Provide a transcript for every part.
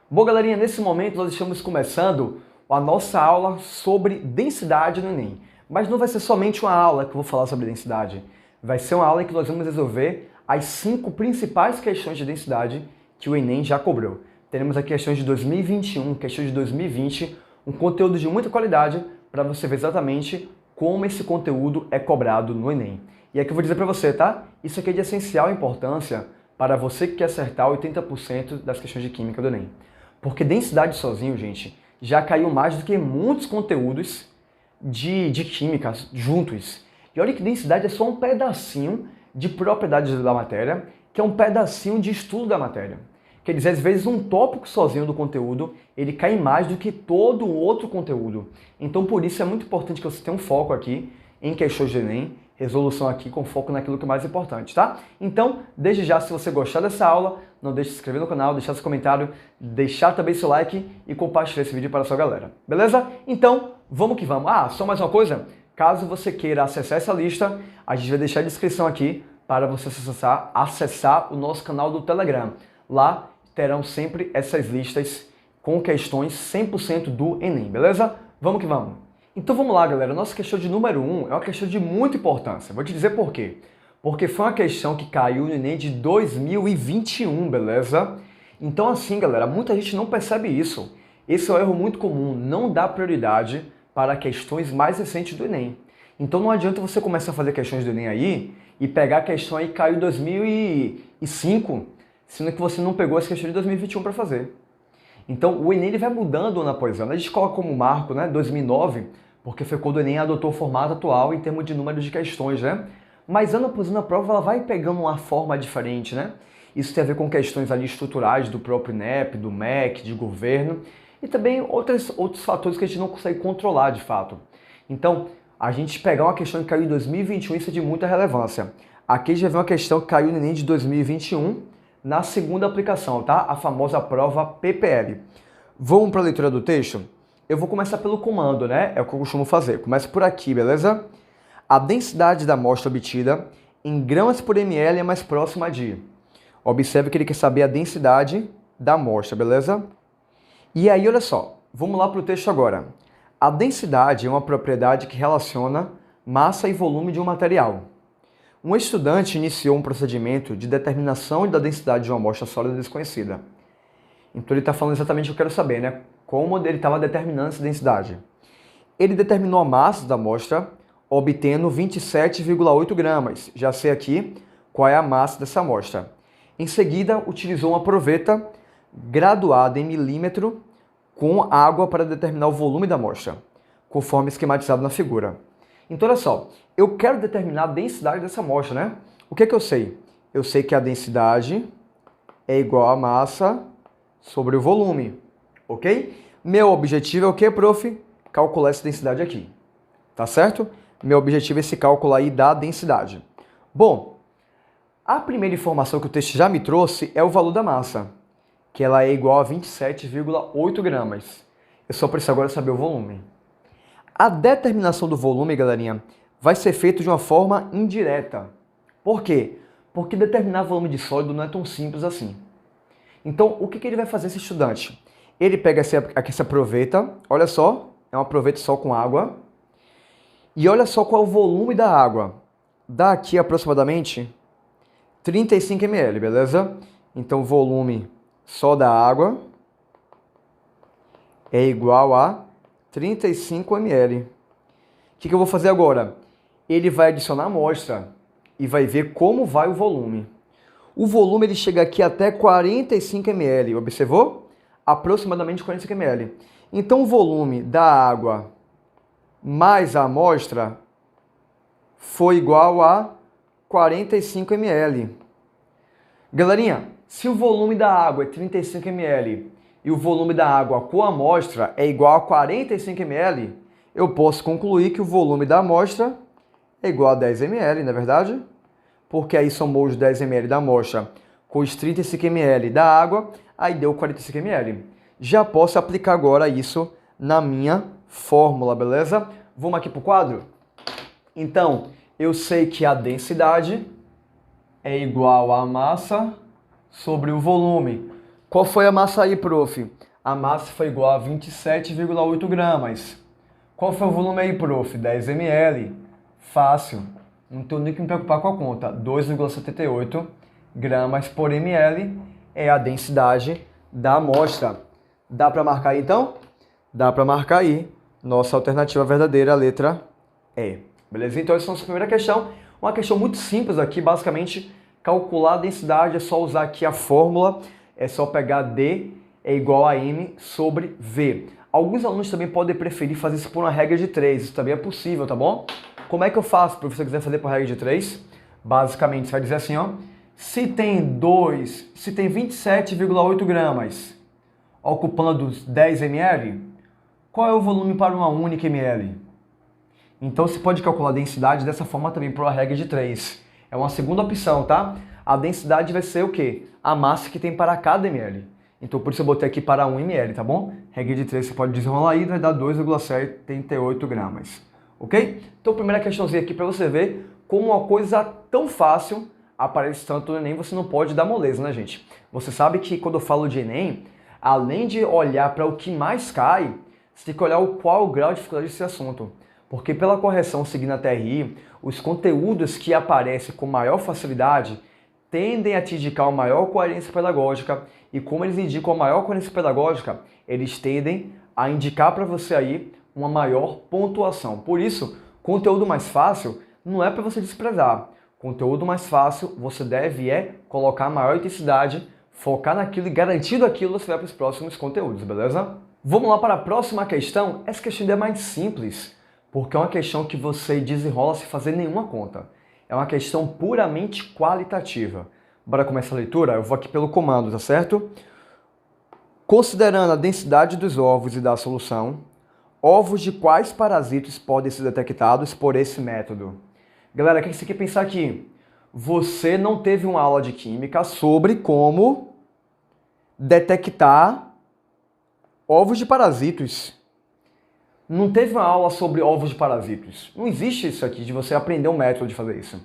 Bom, galerinha, nesse momento nós estamos começando a nossa aula sobre densidade no Enem. Mas não vai ser somente uma aula que eu vou falar sobre densidade. Vai ser uma aula em que nós vamos resolver as 5 principais questões de densidade que o Enem já cobrou. Teremos aqui questões de 2021, questões de 2020, um conteúdo de muita qualidade para você ver exatamente como esse conteúdo é cobrado no Enem. E aqui eu vou dizer para você, tá? Isso aqui é de essencial importância para você que quer acertar 80% das questões de química do Enem. Porque densidade sozinho, gente, já caiu mais do que muitos conteúdos de química juntos. E olha que densidade é só um pedacinho de propriedades da matéria, que é um pedacinho de estudo da matéria. Quer dizer, às vezes um tópico sozinho do conteúdo, ele cai mais do que todo o outro conteúdo. Então, por isso é muito importante que você tenha um foco aqui em questões de Enem, resolução aqui com foco naquilo que é mais importante, tá? Então, desde já, se você gostar dessa aula, não deixe de se inscrever no canal, deixar seu comentário, deixar também seu like e compartilhar esse vídeo para a sua galera, beleza? Então, vamos que vamos. Ah, só mais uma coisa, caso você queira acessar essa lista, a gente vai deixar a descrição aqui para você acessar o nosso canal do Telegram. Lá terão sempre essas listas com questões 100% do Enem, beleza? Vamos que vamos. Então vamos lá, galera. Nossa questão de número 1 é uma questão de muita importância. Vou te dizer por quê. Porque foi uma questão que caiu no Enem de 2021, beleza? Então assim, galera, muita gente não percebe isso. Esse é um erro muito comum, não dá prioridade para questões mais recentes do Enem. Então não adianta você começar a fazer questões do Enem aí e pegar a questão aí que caiu em 2005, sendo que você não pegou as questões de 2021 para fazer. Então o Enem ele vai mudando ano após ano. A gente coloca como marco, né, 2009, porque foi quando o Enem adotou o formato atual em termos de número de questões, né? Mas ano após ano a prova ela vai pegando uma forma diferente, né? Isso tem a ver com questões ali estruturais do próprio INEP, do MEC, de governo e também outros fatores que a gente não consegue controlar de fato. Então, a gente pegar uma questão que caiu em 2021, isso é de muita relevância. Aqui a gente vai ver uma questão que caiu no Enem de 2021 na segunda aplicação, tá? A famosa prova PPL. Vamos para a leitura do texto? Eu vou começar pelo comando, né? É o que eu costumo fazer. Começo por aqui, beleza? A densidade da amostra obtida em gramas por ml é mais próxima de... Observe que ele quer saber a densidade da amostra, beleza? E aí, olha só. Vamos lá para o texto agora. A densidade é uma propriedade que relaciona massa e volume de um material. Um estudante iniciou um procedimento de determinação da densidade de uma amostra sólida desconhecida. Então ele está falando exatamente o que eu quero saber, né? Como ele estava determinando essa densidade. Ele determinou a massa da amostra, obtendo 27,8 gramas. Já sei aqui qual é a massa dessa amostra. Em seguida, utilizou uma proveta graduada em milímetro com água para determinar o volume da amostra, conforme esquematizado na figura. Então, olha só, eu quero determinar a densidade dessa amostra, né? O que é que eu sei? Eu sei que a densidade é igual a massa sobre o volume, ok? Meu objetivo é o que, prof? Calcular essa densidade aqui, tá certo? Meu objetivo é esse cálculo aí da densidade. Bom, a primeira informação que o texto já me trouxe é o valor da massa, que ela é igual a 27,8 gramas. Eu só preciso agora saber o volume. A determinação do volume, galerinha, vai ser feita de uma forma indireta. Por quê? Porque determinar volume de sólido não é tão simples assim. Então, o que ele vai fazer, esse estudante? Ele pega essa proveta, olha só, é uma proveta só com água, e olha só qual é o volume da água. Dá aqui aproximadamente 35 ml, beleza? Então, o volume só da água é igual a 35 ml. O que eu vou fazer agora? Ele vai adicionar a amostra e vai ver como vai o volume. O volume ele chega aqui até 45 ml, observou? Aproximadamente 45 ml. Então o volume da água mais a amostra foi igual a 45 ml. Galerinha, se o volume da água é 35 ml e o volume da água com a amostra é igual a 45 ml, eu posso concluir que o volume da amostra é igual a 10 ml, não é verdade? Porque aí somou os 10 ml da amostra com os 35 ml da água, aí deu 45 ml. Já posso aplicar agora isso na minha fórmula, beleza? Vamos aqui para o quadro? Então, eu sei que a densidade é igual a massa sobre o volume. Qual foi a massa aí, prof? A massa foi igual a 27,8 gramas. Qual foi o volume aí, prof? 10 ml. Fácil. Não tenho nem que me preocupar com a conta. 2,78 gramas por ml é a densidade da amostra. Dá para marcar aí, então? Dá para marcar aí. Nossa alternativa verdadeira, a letra E. Beleza? Então, essa é a nossa primeira questão. Uma questão muito simples aqui, basicamente, calcular a densidade é só usar aqui a fórmula, é só pegar D é igual a M sobre V. Alguns alunos também podem preferir fazer isso por uma regra de 3, isso também é possível, tá bom? Como é que eu faço, se você quiser fazer por regra de 3? Basicamente, você vai dizer assim, ó, se tem 27,8 gramas ocupando 10 ml, qual é o volume para uma única ml? Então, você pode calcular a densidade dessa forma também por uma regra de 3. É uma segunda opção, tá? A densidade vai ser o quê? A massa que tem para cada ml. Então, por isso eu botei aqui para 1 ml, tá bom? Regra de 3 você pode desenrolar aí, vai dar 2,78 gramas. Ok? Então, primeira questãozinha aqui para você ver como uma coisa tão fácil aparece tanto no Enem, você não pode dar moleza, né, gente? Você sabe que quando eu falo de Enem, além de olhar para o que mais cai, você tem que olhar qual o grau de dificuldade desse assunto. Porque pela correção seguindo a TRI, os conteúdos que aparecem com maior facilidade tendem a te indicar uma maior coerência pedagógica, e como eles indicam a maior coerência pedagógica, eles tendem a indicar para você aí uma maior pontuação. Por isso, conteúdo mais fácil não é para você desprezar. Conteúdo mais fácil, você deve colocar maior intensidade, focar naquilo e garantido aquilo, você vai para os próximos conteúdos, beleza? Vamos lá para a próxima questão. Essa questão ainda é mais simples, porque é uma questão que você desenrola sem fazer nenhuma conta. É uma questão puramente qualitativa. Bora começar a leitura? Eu vou aqui pelo comando, tá certo? Considerando a densidade dos ovos e da solução, ovos de quais parasitos podem ser detectados por esse método? Galera, o que você quer pensar aqui? Você não teve uma aula de química sobre como detectar ovos de parasitos. Não teve uma aula sobre ovos de parasitos. Não existe isso aqui de você aprender um método de fazer isso.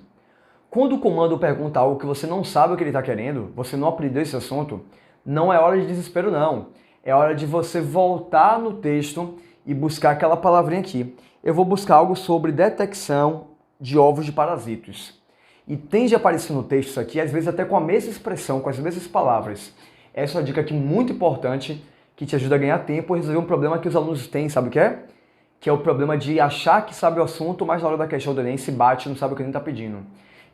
Quando o comando pergunta algo que você não sabe o que ele está querendo, você não aprendeu esse assunto, não é hora de desespero não. É hora de você voltar no texto e buscar aquela palavrinha aqui. Eu vou buscar algo sobre detecção de ovos de parasitos. E tende a aparecer no texto isso aqui, às vezes até com a mesma expressão, com as mesmas palavras. Essa é uma dica aqui muito importante que te ajuda a ganhar tempo e resolver um problema que os alunos têm, sabe o que é? Que é o problema de achar que sabe o assunto, mas na hora da questão do Enem se bate e não sabe o que ele está pedindo.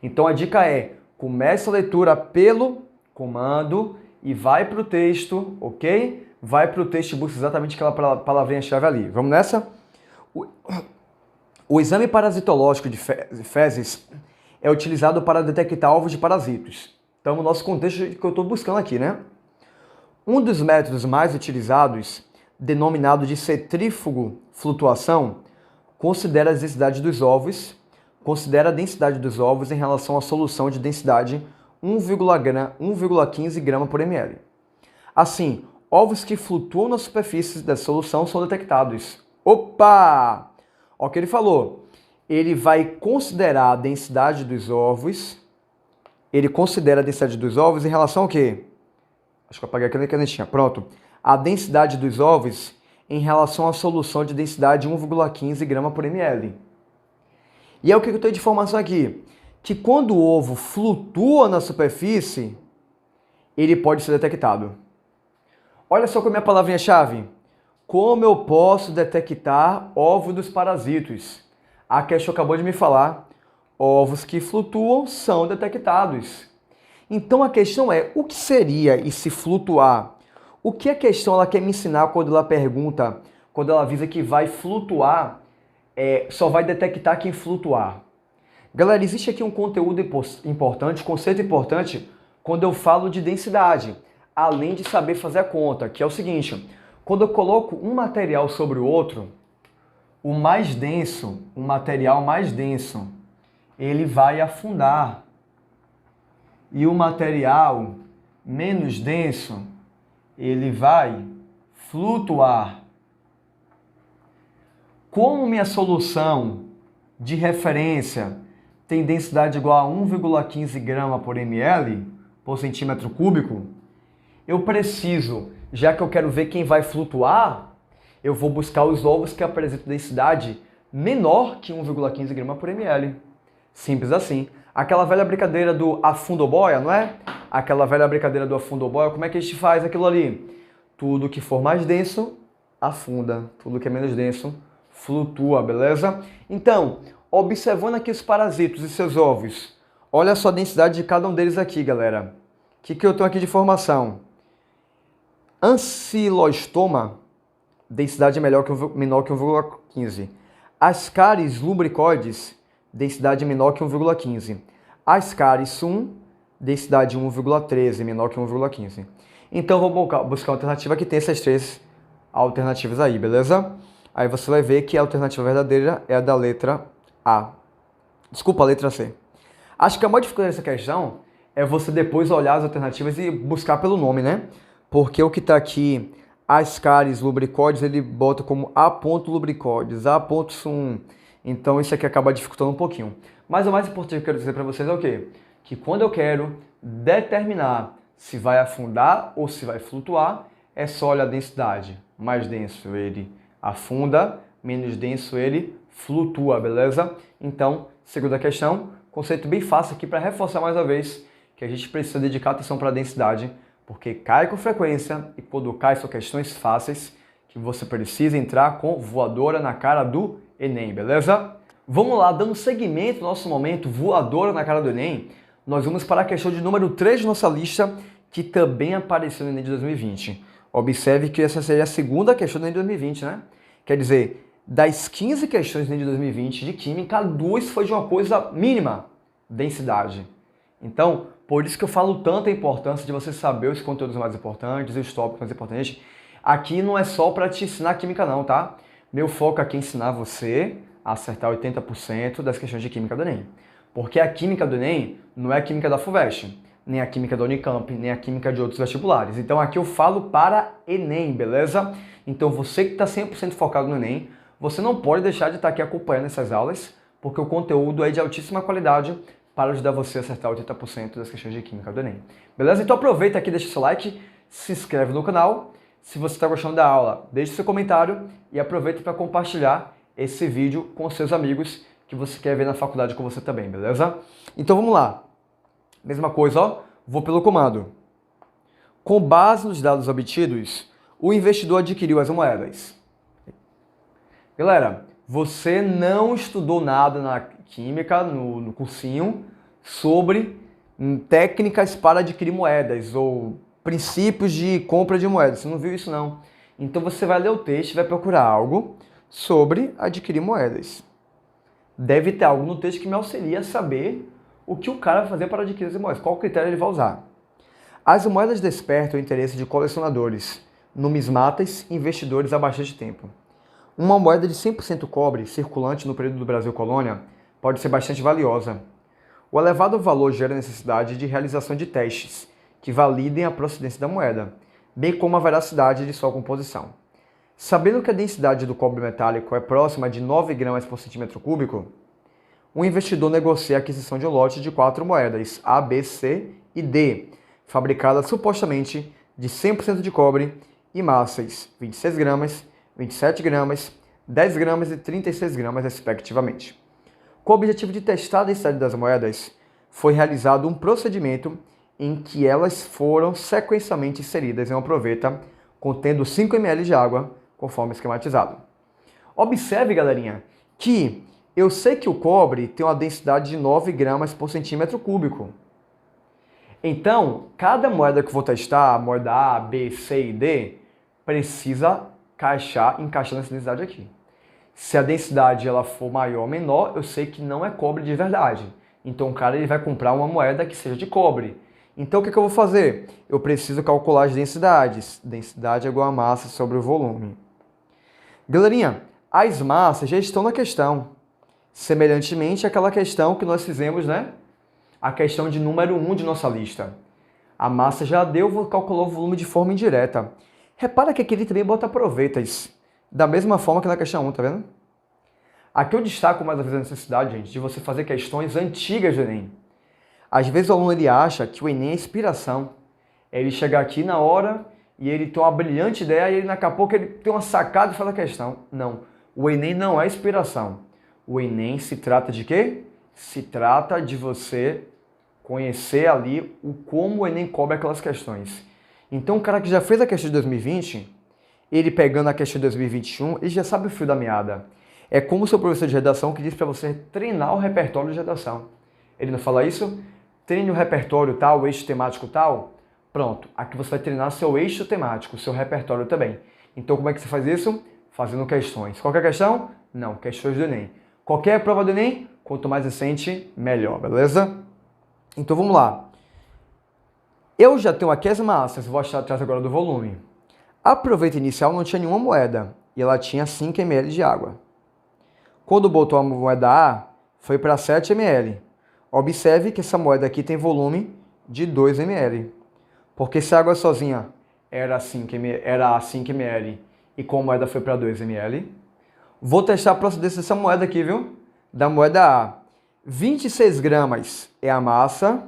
Então a dica é, comece a leitura pelo comando e vai para o texto, ok? Vai para o texto e busca exatamente aquela palavrinha-chave ali. Vamos nessa? O exame parasitológico de fezes é utilizado para detectar ovos de parasitos. Então, no nosso contexto que eu estou buscando aqui, né? Um dos métodos mais utilizados, denominado de centrífugo flutuação, considera a densidade dos ovos, considera a densidade dos ovos em relação à solução de densidade 1,15 grama por ml. Assim, ovos que flutuam na superfície da solução são detectados. Opa! Olha o que ele falou. Ele vai considerar a densidade dos ovos. Ele considera a densidade dos ovos em relação ao quê? Acho que eu apaguei aquela canetinha. Pronto. A densidade dos ovos em relação à solução de densidade 1,15 grama por ml. E é o que eu tenho de informação aqui? Que quando o ovo flutua na superfície, ele pode ser detectado. Olha só com a minha palavrinha-chave. Como eu posso detectar ovos dos parasitos? A questão acabou de me falar. Ovos que flutuam são detectados. Então a questão é, o que seria esse flutuar? O que a questão ela quer me ensinar quando ela pergunta, quando ela avisa que vai flutuar, só vai detectar quem flutuar? Galera, existe aqui um conteúdo importante, conceito importante, quando eu falo de densidade, além de saber fazer a conta, que é o seguinte, quando eu coloco um material sobre o outro, o material mais denso, ele vai afundar. E o material menos denso, ele vai flutuar. Como minha solução de referência tem densidade igual a 1,15 grama por ml, por centímetro cúbico, eu preciso, já que eu quero ver quem vai flutuar, eu vou buscar os ovos que apresentam densidade menor que 1,15 grama por ml. Simples assim. Aquela velha brincadeira do afunda ou boia, não é? Aquela velha brincadeira do afunda ou boia, como é que a gente faz aquilo ali? Tudo que for mais denso, afunda. Tudo que é menos denso, flutua, beleza? Então, observando aqui os parasitos e seus ovos, olha só a densidade de cada um deles aqui, galera. O que eu tenho aqui de informação? Ancilostoma, densidade menor que 1,15. Ascaris lubricoides, densidade menor que 1,15. Ascaris sum, densidade 1,13, menor que 1,15. Então, vou buscar uma alternativa que tem essas três alternativas aí, beleza? Aí você vai ver que a alternativa verdadeira é a da letra A. Desculpa, a letra C. Acho que a maior dificuldade dessa questão é você depois olhar as alternativas e buscar pelo nome, né? Porque o que está aqui, Ascaris lubricoides, ele bota como A.lubricoides, A.sum. Então isso aqui acaba dificultando um pouquinho. Mas o mais importante que eu quero dizer para vocês é o quê? Que quando eu quero determinar se vai afundar ou se vai flutuar, é só olhar a densidade. Mais denso ele afunda, menos denso ele flutua, beleza? Então, segunda questão, conceito bem fácil aqui para reforçar mais uma vez que a gente precisa dedicar atenção para a densidade, porque cai com frequência e quando cai são questões fáceis que você precisa entrar com voadora na cara do Enem, beleza? Vamos lá, dando seguimento ao nosso momento voadora na cara do Enem, nós vamos para a questão de número 3 de nossa lista, que também apareceu no Enem de 2020. Observe que essa seria a segunda questão do Enem de 2020, né? Quer dizer, das 15 questões do Enem de 2020 de Química, 2 foi de uma coisa mínima, densidade. Então, por isso que eu falo tanto a importância de você saber os conteúdos mais importantes e os tópicos mais importantes. Aqui não é só para te ensinar Química não, tá? Meu foco aqui é ensinar você a acertar 80% das questões de Química do Enem. Porque a Química do Enem não é a Química da FUVEST, nem a Química da Unicamp, nem a Química de outros vestibulares. Então aqui eu falo para Enem, beleza? Então você que está 100% focado no Enem, você não pode deixar de estar aqui acompanhando essas aulas, porque o conteúdo é de altíssima qualidade para ajudar você a acertar 80% das questões de Química do Enem. Beleza? Então aproveita aqui, deixa seu like, se inscreve no canal. Se você está gostando da aula, deixe seu comentário e aproveita para compartilhar esse vídeo com seus amigos que você quer ver na faculdade com você também, beleza? Então vamos lá. Mesma coisa, ó. Vou pelo comando. Com base nos dados obtidos, o investidor adquiriu as moedas. Galera, você não estudou nada na Química, no cursinho, sobre técnicas para adquirir moedas ou princípios de compra de moedas. Você não viu isso, não. Então você vai ler o texto e vai procurar algo sobre adquirir moedas. Deve ter algo no texto que me auxilia a saber o que o cara vai fazer para adquirir as moedas, qual critério ele vai usar. As moedas despertam o interesse de colecionadores, numismatas e investidores há bastante tempo. Uma moeda de 100% cobre, circulante no período do Brasil Colônia, pode ser bastante valiosa. O elevado valor gera necessidade de realização de testes, que validem a procedência da moeda, bem como a veracidade de sua composição. Sabendo que a densidade do cobre metálico é próxima de 9 gramas por centímetro cúbico, o investidor negocia a aquisição de um lote de 4 moedas, A, B, C e D, fabricadas supostamente de 100% de cobre e massas 26 gramas, 27 gramas, 10 gramas e 36 gramas, respectivamente. Com o objetivo de testar a densidade das moedas, foi realizado um procedimento em que elas foram sequencialmente inseridas em uma proveta contendo 5 ml de água, conforme esquematizado. Observe, galerinha, que eu sei que o cobre tem uma densidade de 9 gramas por centímetro cúbico. Então, cada moeda que eu vou testar, a moeda A, B, C e D, precisa encaixar nessa densidade aqui. Se a densidade ela for maior ou menor, eu sei que não é cobre de verdade. Então o cara ele vai comprar uma moeda que seja de cobre. Então o que eu vou fazer? Eu preciso calcular as densidades. Densidade é igual a massa sobre o volume. Galerinha, as massas já estão na questão. Semelhantemente àquela questão que nós fizemos, né? A questão de número 1 de nossa lista. A massa já deu, calculou o volume de forma indireta. Repara que aqui ele também bota provetas. Da mesma forma que na questão 1, tá vendo? Aqui eu destaco mais uma vez a necessidade, gente, de você fazer questões antigas do Enem. Às vezes o aluno ele acha que o Enem é inspiração. Ele chegar aqui na hora e ele tem uma brilhante ideia e ele, daqui a pouco ele tem uma sacada e faz a questão. Não. O Enem não é inspiração. O Enem se trata de quê? Se trata de você conhecer ali o como o Enem cobra aquelas questões. Então o cara que já fez a questão de 2020, ele pegando a questão de 2021, ele já sabe o fio da meada. É como o seu professor de redação que diz para você treinar o repertório de redação. Ele não fala isso? Treine o repertório tal, o eixo temático tal. Pronto, aqui você vai treinar seu eixo temático, seu repertório também. Então como é que você faz isso? Fazendo questões. Qualquer questão? Não, questões do Enem. Qualquer prova do Enem, quanto mais recente, melhor, beleza? Então vamos lá. Eu já tenho aqui as massas, vou achar atrás agora do volume. A proveta inicial não tinha nenhuma moeda e ela tinha 5 ml de água. Quando botou a moeda A, foi para 7 ml. Observe que essa moeda aqui tem volume de 2 ml. Porque se a água sozinha era 5 ml e com a moeda foi para 2 ml, vou testar a procedência dessa moeda aqui, viu? Da moeda A. 26 gramas é a massa,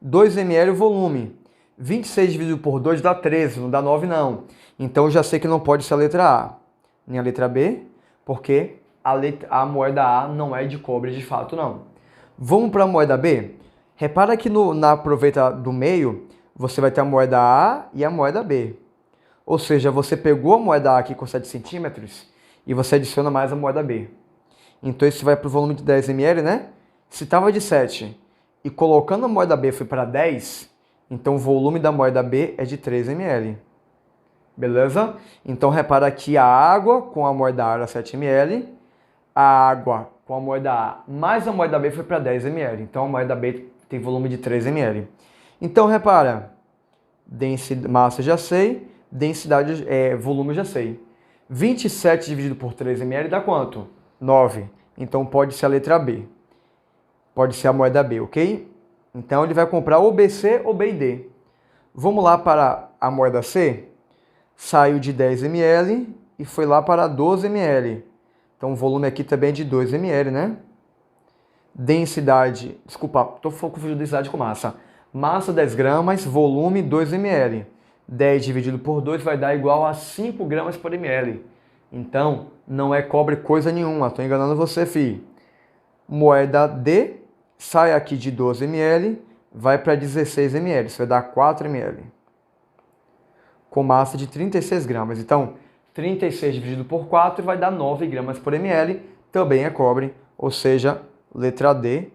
2 ml o volume. 26 dividido por 2 dá 13, não dá 9 não. Então eu já sei que não pode ser a letra A, nem a letra B, porque a moeda A não é de cobre de fato não. Vamos para a moeda B? Repara que na proveta do meio, você vai ter a moeda A e a moeda B. Ou seja, você pegou a moeda A aqui com 7 centímetros e você adiciona mais a moeda B. Então isso vai para o volume de 10 ml, né? Se estava de 7 e colocando a moeda B foi para 10, então o volume da moeda B é de 3 ml. Beleza? Então repara que a água com a moeda A era 7 ml, a água com a moeda A mais a moeda B foi para 10 ml. Então a moeda B tem volume de 3 ml. Então repara, massa já sei, densidade, volume já sei. 27 dividido por 3 ml dá quanto? 9. Então pode ser a letra B. Pode ser a moeda B, ok? Então ele vai comprar ou BC ou B e D. Vamos lá para a moeda C. Saiu de 10 ml e foi lá para 12 ml. Então o volume aqui também é de 2 ml, né? Densidade, desculpa, estou confundindo densidade com massa. Massa 10 gramas, volume 2 ml. 10 dividido por 2 vai dar igual a 5 gramas por ml. Então, não é cobre coisa nenhuma, estou enganando você, fi. Moeda D, sai aqui de 12 ml, vai para 16 ml, isso vai dar 4 ml. Com massa de 36 gramas. Então, 36 dividido por 4 vai dar 9 gramas por ml, também é cobre, ou seja, letra D,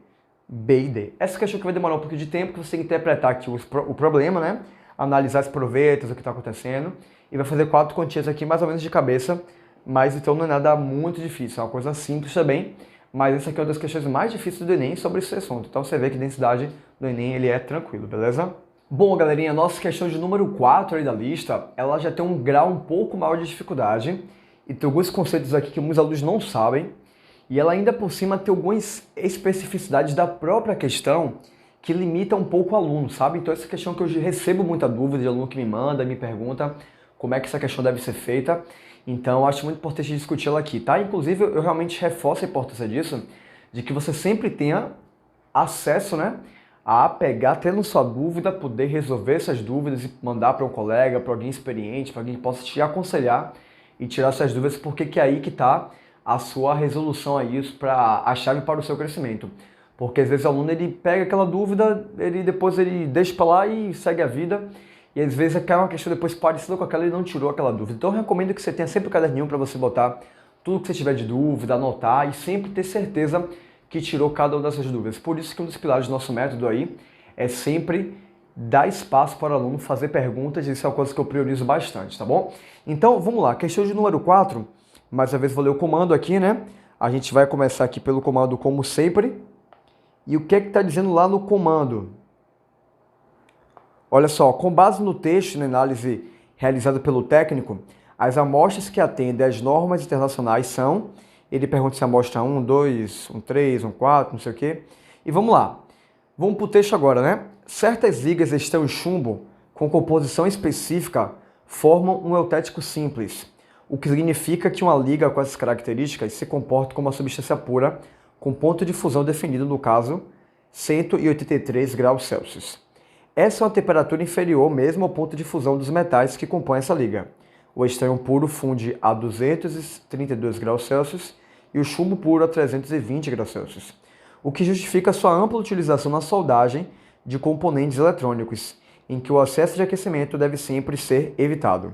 B e D. Essa questão que vai demorar um pouquinho de tempo, que você tem que interpretar aqui o problema, né? Analisar as provetas, o que está acontecendo, e vai fazer 4 continhas aqui mais ou menos de cabeça, mas então não é nada muito difícil, é uma coisa simples também, mas essa aqui é uma das questões mais difíceis do Enem sobre esse assunto. Então você vê que a densidade do Enem ele é tranquilo, beleza? Bom, galerinha, a nossa questão de número 4 aí da lista, ela já tem um grau um pouco maior de dificuldade, e tem alguns conceitos aqui que muitos alunos não sabem, e ela ainda por cima tem algumas especificidades da própria questão que limita um pouco o aluno, sabe? Então essa questão que eu recebo muita dúvida de aluno que me manda, me pergunta como é que essa questão deve ser feita. Então eu acho muito importante discutir ela aqui, tá? Inclusive eu realmente reforço a importância disso, de que você sempre tenha acesso, né, a pegar, tendo sua dúvida, poder resolver essas dúvidas e mandar para um colega, para alguém experiente, para alguém que possa te aconselhar e tirar essas dúvidas, porque que é aí que está a sua resolução a isso, para a chave para o seu crescimento. Porque às vezes o aluno ele pega aquela dúvida, depois ele deixa para lá e segue a vida, e às vezes cai uma questão depois parecida com aquela e não tirou aquela dúvida. Então eu recomendo que você tenha sempre um caderninho para você botar tudo que você tiver de dúvida, anotar e sempre ter certeza que tirou cada uma dessas dúvidas. Por isso que um dos pilares do nosso método aí é sempre dar espaço para o aluno fazer perguntas, e isso é uma coisa que eu priorizo bastante, tá bom? Então vamos lá, questão de número 4, mais uma vez vou ler o comando aqui, né? A gente vai começar aqui pelo comando como sempre. E o que é que está dizendo lá no comando? Olha só, com base no texto, na análise realizada pelo técnico, as amostras que atendem às normas internacionais são... Ele pergunta se a amostra 1, 2, 1, 3, 1, 4, não sei o quê. E vamos lá. Vamos para o texto agora, né? Certas ligas estão em chumbo com composição específica formam um eutético simples, o que significa que uma liga com essas características se comporta como uma substância pura com ponto de fusão definido, no caso, 183 graus Celsius. Essa é uma temperatura inferior mesmo ao ponto de fusão dos metais que compõem essa liga. O estanho puro funde a 232 graus Celsius e o chumbo puro a 320 graus Celsius, o que justifica sua ampla utilização na soldagem de componentes eletrônicos, em que o excesso de aquecimento deve sempre ser evitado.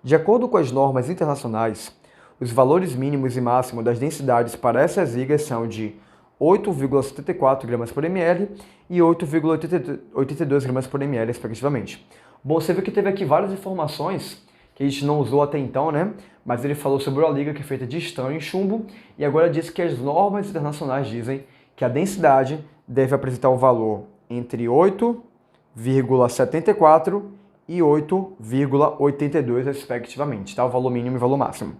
De acordo com as normas internacionais, os valores mínimos e máximos das densidades para essas ligas são de 8,74 gramas por ml e 8,82 gramas por ml, respectivamente. Bom, você viu que teve aqui várias informações que a gente não usou até então, né? Mas ele falou sobre a liga que é feita de estanho e chumbo e agora diz que as normas internacionais dizem que a densidade deve apresentar um valor entre 8,74 e 8,82, respectivamente, tá? O valor mínimo e o valor máximo.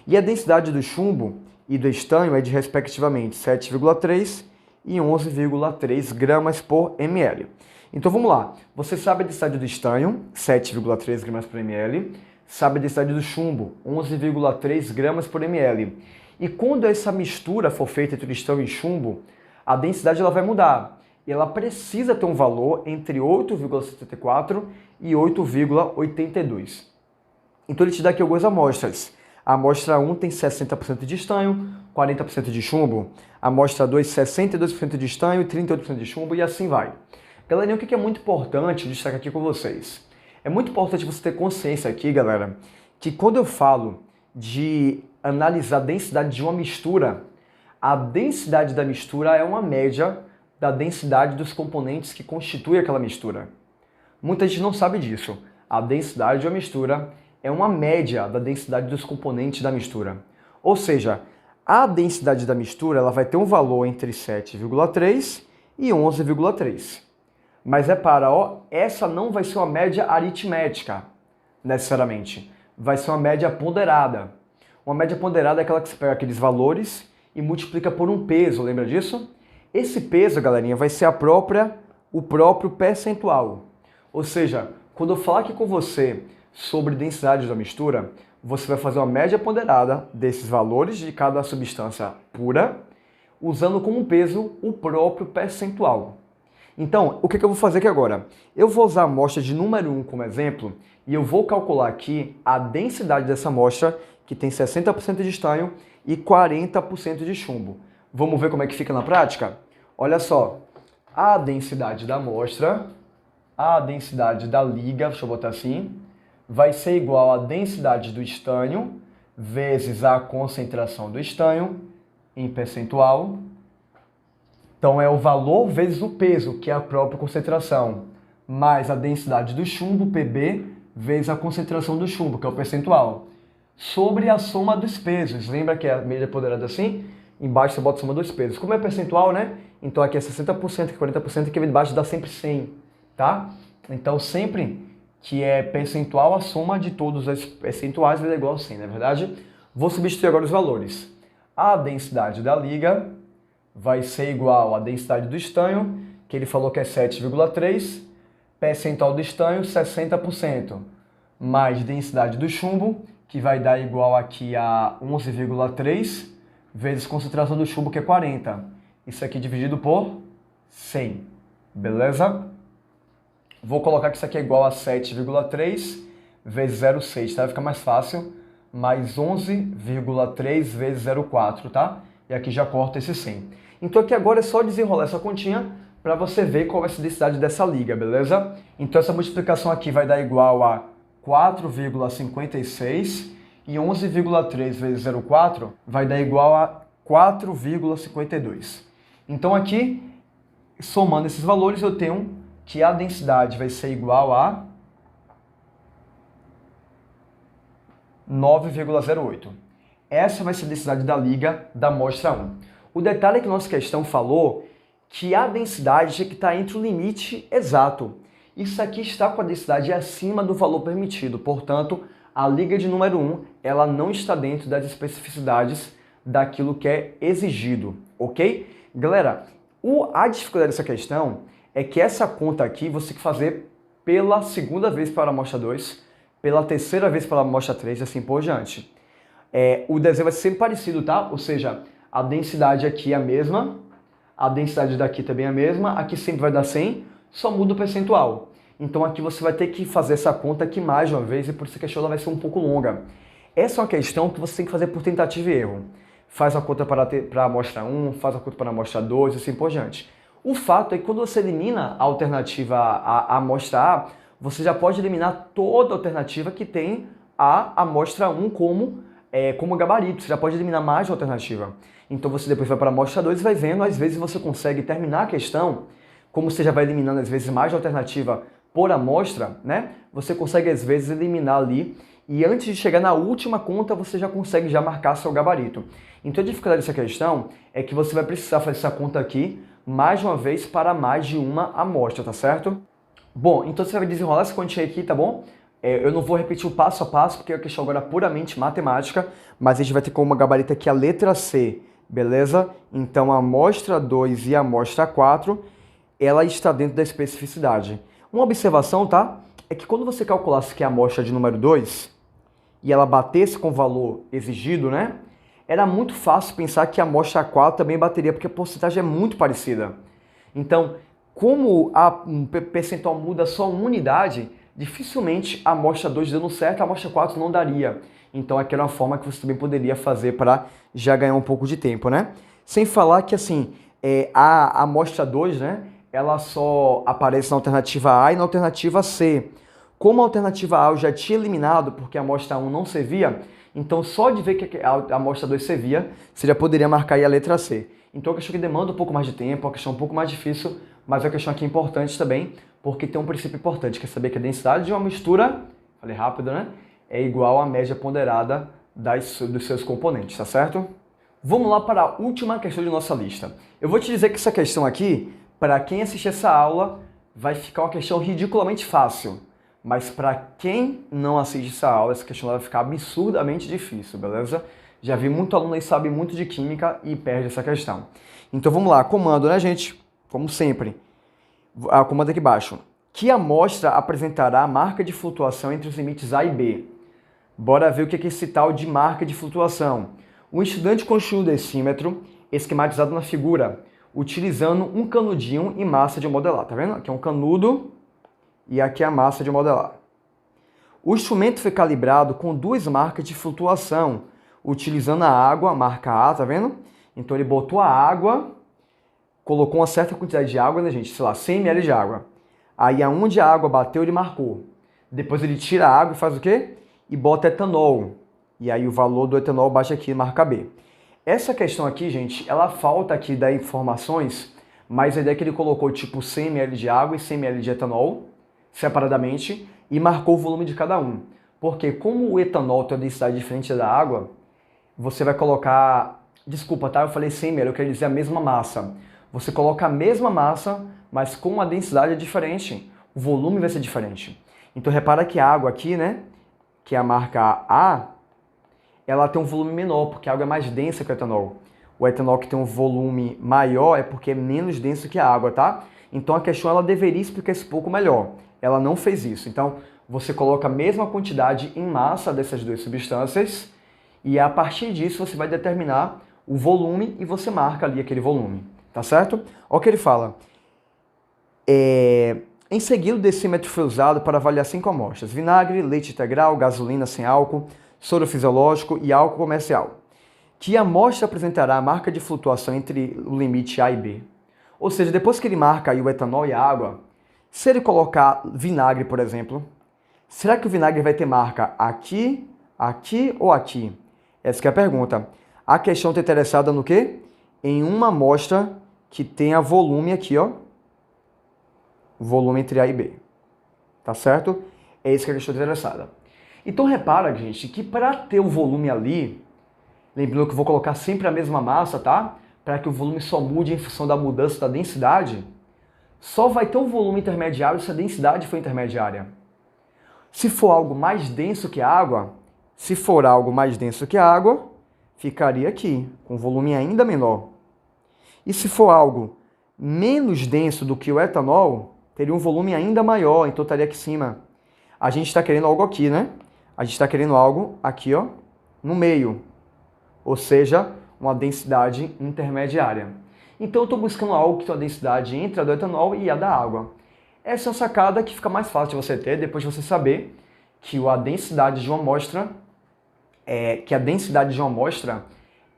E a densidade do chumbo e do estanho é de, respectivamente, 7,3 e 11,3 gramas por ml. Então vamos lá. Você sabe a densidade do estanho, 7,3 gramas por ml. Sabe a densidade do chumbo, 11,3 gramas por ml. E quando essa mistura for feita entre estanho e chumbo, a densidade ela vai mudar. E ela precisa ter um valor entre 8,74 e 8,82. Então ele te dá aqui algumas amostras. A amostra 1 tem 60% de estanho, 40% de chumbo. A amostra 2, 62% de estanho e 38% de chumbo, e assim vai. Galerinha, o que é muito importante destacar aqui com vocês? É muito importante você ter consciência aqui, galera, que quando eu falo de analisar a densidade de uma mistura, a densidade da mistura é uma média da densidade dos componentes que constituem aquela mistura. Muita gente não sabe disso. A densidade de uma mistura é uma média da densidade dos componentes da mistura. Ou seja, a densidade da mistura ela vai ter um valor entre 7,3 e 11,3. Mas repara, ó, essa não vai ser uma média aritmética, necessariamente. Vai ser uma média ponderada. Uma média ponderada é aquela que você pega aqueles valores e multiplica por um peso, lembra disso? Esse peso, galerinha, vai ser o próprio percentual. Ou seja, quando eu falar aqui com você sobre densidade da mistura, você vai fazer uma média ponderada desses valores de cada substância pura, usando como peso o próprio percentual. Então, o que eu vou fazer aqui agora? Eu vou usar a amostra de número 1 como exemplo e eu vou calcular aqui a densidade dessa amostra, que tem 60% de estanho e 40% de chumbo. Vamos ver como é que fica na prática? Olha só, a densidade da amostra, a densidade da liga, deixa eu botar assim, vai ser igual à densidade do estanho vezes a concentração do estanho em percentual. Então é o valor vezes o peso, que é a própria concentração, mais a densidade do chumbo, Pb, vezes a concentração do chumbo, que é o percentual, sobre a soma dos pesos. Lembra que é a média ponderada assim? Embaixo você bota a soma dos pesos. Como é percentual, né? Então aqui é 60%, que é 40%, que embaixo dá sempre 100, tá? Então sempre que é percentual, a soma de todos os percentuais vai dar igual a 100, não é verdade? Vou substituir agora os valores. A densidade da liga vai ser igual à densidade do estanho, que ele falou que é 7,3, percentual do estanho, 60%, mais densidade do chumbo, que vai dar igual aqui a 11,3, vezes concentração do chumbo, que é 40. Isso aqui dividido por 100, beleza? Vou colocar que isso aqui é igual a 7,3 vezes 0,6, tá? Vai ficar mais fácil, mais 11,3 vezes 0,4, tá? E aqui já corta esse 100. Então aqui agora é só desenrolar essa continha para você ver qual vai ser a densidade dessa liga, beleza? Então essa multiplicação aqui vai dar igual a 4,56 e 11,3 vezes 0,4 vai dar igual a 4,52. Então aqui, somando esses valores, eu tenho que a densidade vai ser igual a 9,08. Essa vai ser a densidade da liga da amostra 1. O detalhe é que nossa questão falou que a densidade tinha que estar entre o limite exato. Isso aqui está com a densidade acima do valor permitido, portanto, a liga de número 1 ela não está dentro das especificidades daquilo que é exigido, ok? Galera, a dificuldade dessa questão é que essa conta aqui você tem que fazer pela segunda vez para a amostra 2, pela terceira vez para a amostra 3 e assim por diante. O desenho vai ser sempre parecido, tá? Ou seja, a densidade aqui é a mesma, a densidade daqui também é a mesma, aqui sempre vai dar 100, só muda o percentual. Então aqui você vai ter que fazer essa conta aqui mais de uma vez e por isso que a questão ela vai ser um pouco longa. Essa é uma questão que você tem que fazer por tentativa e erro. Faz a conta para a amostra 1, faz a conta para a amostra 2 e assim por diante. O fato é que quando você elimina a alternativa a amostra A, você já pode eliminar toda a alternativa que tem a amostra 1 como gabarito. Você já pode eliminar mais de uma alternativa. Então você depois vai para a amostra 2 e vai vendo, às vezes você consegue terminar a questão, como você já vai eliminando às vezes mais de alternativa por amostra, né? Você consegue às vezes eliminar ali e antes de chegar na última conta você já consegue já marcar seu gabarito. Então a dificuldade dessa questão é que você vai precisar fazer essa conta aqui mais de uma vez para mais de uma amostra, tá certo? Bom, então você vai desenrolar essa quantia aqui, tá bom? Eu não vou repetir o passo a passo porque a questão agora é puramente matemática, mas a gente vai ter como gabarito aqui a letra C, beleza? Então a amostra 2 e a amostra 4, ela está dentro da especificidade. Uma observação, tá? É que quando você calculasse que a amostra de número 2 e ela batesse com o valor exigido, né? Era muito fácil pensar que a amostra 4 também bateria, porque a porcentagem é muito parecida. Então, como um percentual muda só uma unidade, dificilmente a amostra 2 dando certo, a amostra 4 não daria. Então, aqui era uma forma que você também poderia fazer para já ganhar um pouco de tempo, né? Sem falar que, assim, a amostra 2, né? Ela só aparece na alternativa A e na alternativa C. Como a alternativa A eu já tinha eliminado, porque a amostra 1 não servia, então só de ver que a amostra 2 servia, você já poderia marcar aí a letra C. Então é uma questão que demanda um pouco mais de tempo, é uma questão um pouco mais difícil, mas é uma questão aqui importante também, porque tem um princípio importante, que é saber que a densidade de uma mistura, falei rápido, né? É igual à média ponderada dos seus componentes, tá certo? Vamos lá para a última questão de nossa lista. Eu vou te dizer que essa questão aqui, para quem assistir essa aula, vai ficar uma questão ridiculamente fácil. Mas para quem não assiste essa aula, essa questão vai ficar absurdamente difícil, beleza? Já vi muito aluno aí que sabe muito de química e perde essa questão. Então vamos lá, comando, né, gente? Como sempre. A comando aqui embaixo. Que amostra apresentará a marca de flutuação entre os limites A e B? Bora ver o que é esse tal de marca de flutuação. O estudante construiu um decímetro esquematizado na figura, utilizando um canudinho e massa de modelar. Tá vendo? Aqui é um canudo e aqui é a massa de modelar. O instrumento foi calibrado com duas marcas de flutuação, utilizando a água, a marca A, tá vendo? Então ele botou a água, colocou uma certa quantidade de água, né, gente? Sei lá, 100 ml de água. Aí aonde a água bateu, ele marcou. Depois ele tira a água e faz o quê? E bota etanol. E aí o valor do etanol baixa aqui, marca B. Essa questão aqui, gente, ela falta aqui dar informações, mas a ideia é que ele colocou tipo 100 ml de água e 100 ml de etanol, separadamente, e marcou o volume de cada um. Porque como o etanol tem uma densidade diferente da água, você vai colocar... Desculpa, tá? Eu falei 100 ml, eu quero dizer a mesma massa. Você coloca a mesma massa, mas com uma densidade diferente. O volume vai ser diferente. Então repara que a água aqui, né, que é a marca A, ela tem um volume menor, porque a água é mais densa que o etanol. O etanol que tem um volume maior é porque é menos denso que a água, tá? Então a questão ela deveria explicar isso um pouco melhor. Ela não fez isso. Então você coloca a mesma quantidade em massa dessas duas substâncias e a partir disso você vai determinar o volume e você marca ali aquele volume, tá certo? Olha o que ele fala. Em seguida, o decímetro foi usado para avaliar 5 amostras: vinagre, leite integral, gasolina sem álcool, soro fisiológico e álcool comercial. Que amostra apresentará a marca de flutuação entre o limite A e B? Ou seja, depois que ele marca aí o etanol e a água, se ele colocar vinagre, por exemplo, será que o vinagre vai ter marca aqui, aqui ou aqui? Essa que é a pergunta. A questão está interessada no quê? Em uma amostra que tenha volume aqui, ó. Volume entre A e B. Tá certo? É isso que a questão está interessada. Então repara, gente, que para ter o volume ali, lembrando que eu vou colocar sempre a mesma massa, tá? Para que o volume só mude em função da mudança da densidade, só vai ter um volume intermediário se a densidade for intermediária. Se for algo mais denso que a água, ficaria aqui, com volume ainda menor. E se for algo menos denso do que o etanol, teria um volume ainda maior, então estaria aqui em cima. A gente está querendo algo aqui, né? A gente está querendo algo aqui, ó, no meio. Ou seja, uma densidade intermediária. Então eu estou buscando algo que tem uma densidade entre a do etanol e a da água. Essa é uma sacada que fica mais fácil de você ter depois de você saber que a densidade de uma amostra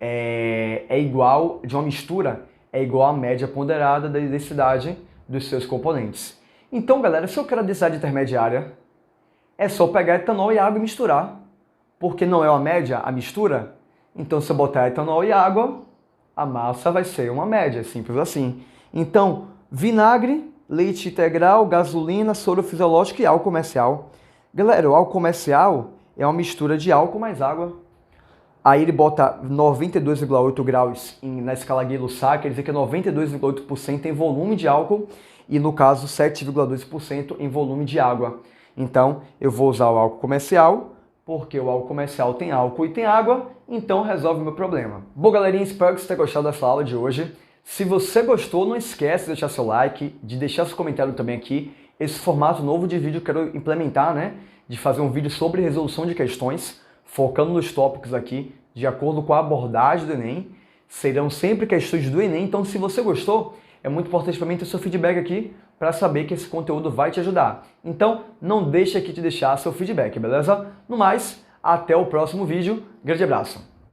é igual, de uma mistura, é igual à média ponderada da densidade dos seus componentes. Então, galera, se eu quero a densidade intermediária, é só pegar etanol e água e misturar, porque não é uma média a mistura. Então, se eu botar etanol e água, a massa vai ser uma média, simples assim. Então, vinagre, leite integral, gasolina, soro fisiológico e álcool comercial. Galera, o álcool comercial é uma mistura de álcool mais água. Aí ele bota 92,8 graus na escala Gay-Lussac, quer dizer que é 92,8% em volume de álcool e, no caso, 7,2% em volume de água. Então, eu vou usar o álcool comercial, porque o álcool comercial tem álcool e tem água, então resolve o meu problema. Bom, galerinha, espero que você tenha gostado dessa aula de hoje. Se você gostou, não esquece de deixar seu like, de deixar seu comentário também aqui. Esse formato novo de vídeo eu quero implementar, né? De fazer um vídeo sobre resolução de questões, focando nos tópicos aqui, de acordo com a abordagem do Enem. Serão sempre questões do Enem, então se você gostou, é muito importante para mim ter seu feedback aqui, para saber que esse conteúdo vai te ajudar. Então, não deixe aqui de deixar seu feedback, beleza? No mais, até o próximo vídeo. Grande abraço!